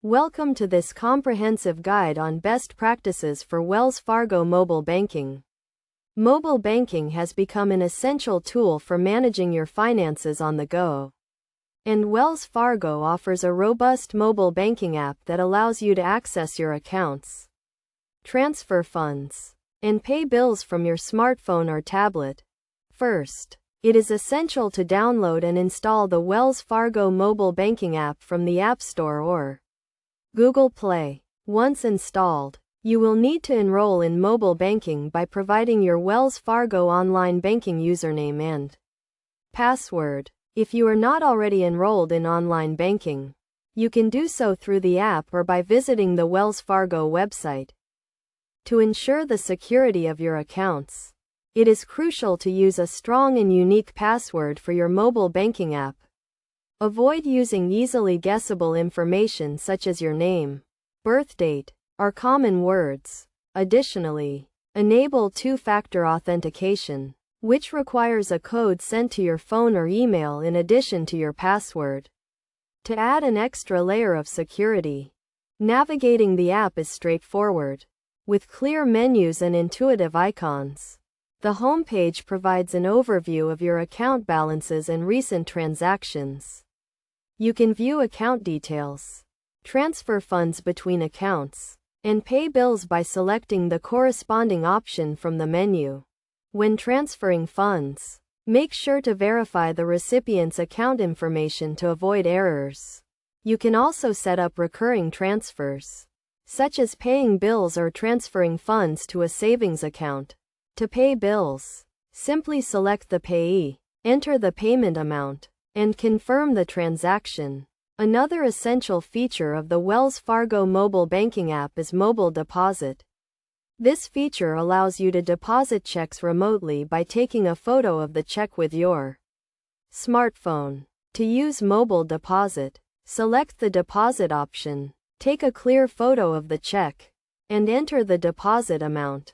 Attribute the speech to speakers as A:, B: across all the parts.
A: Welcome to this comprehensive guide on best practices for Wells Fargo mobile banking. Mobile banking has become an essential tool for managing your finances on the go. And Wells Fargo offers a robust mobile banking app that allows you to access your accounts, transfer funds, and pay bills from your smartphone or tablet. First, it is essential to download and install the Wells Fargo mobile banking app from the App Store or Google Play. Once installed, you will need to enroll in mobile banking by providing your Wells Fargo online banking username and password. If you are not already enrolled in online banking, you can do so through the app or by visiting the Wells Fargo website. To ensure the security of your accounts, it is crucial to use a strong and unique password for your mobile banking app. Avoid using easily guessable information such as your name, birth date, or common words. Additionally, enable two-factor authentication, which requires a code sent to your phone or email in addition to your password. To add an extra layer of security, navigating the app is straightforward, with clear menus and intuitive icons. The homepage provides an overview of your account balances and recent transactions. You can view account details, transfer funds between accounts, and pay bills by selecting the corresponding option from the menu. When transferring funds, make sure to verify the recipient's account information to avoid errors. You can also set up recurring transfers, such as paying bills or transferring funds to a savings account. To pay bills, simply select the payee, enter the payment amount, and confirm the transaction. Another essential feature of the Wells Fargo mobile banking app is mobile deposit. This feature allows you to deposit checks remotely by taking a photo of the check with your smartphone. To use mobile deposit, select the deposit option, take a clear photo of the check, and enter the deposit amount.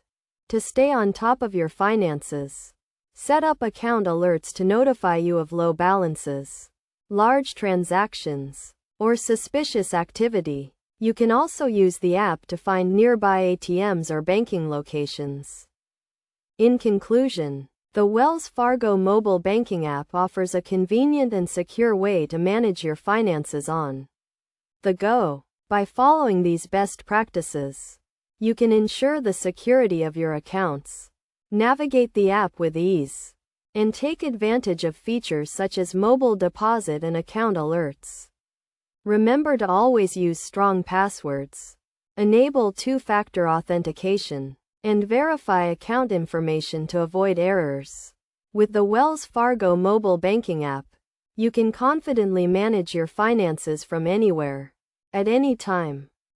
A: To stay on top of your finances, set up account alerts to notify you of low balances, large transactions, or suspicious activity. You can also use the app to find nearby ATMs or banking locations. In conclusion, the Wells Fargo mobile banking app offers a convenient and secure way to manage your finances on the go. By following these best practices, you can ensure the security of your accounts, navigate the app with ease, and take advantage of features such as mobile deposit and account alerts. Remember to always use strong passwords, enable two-factor authentication, and verify account information to avoid errors. With the Wells Fargo mobile banking app, you can confidently manage your finances from anywhere, at any time.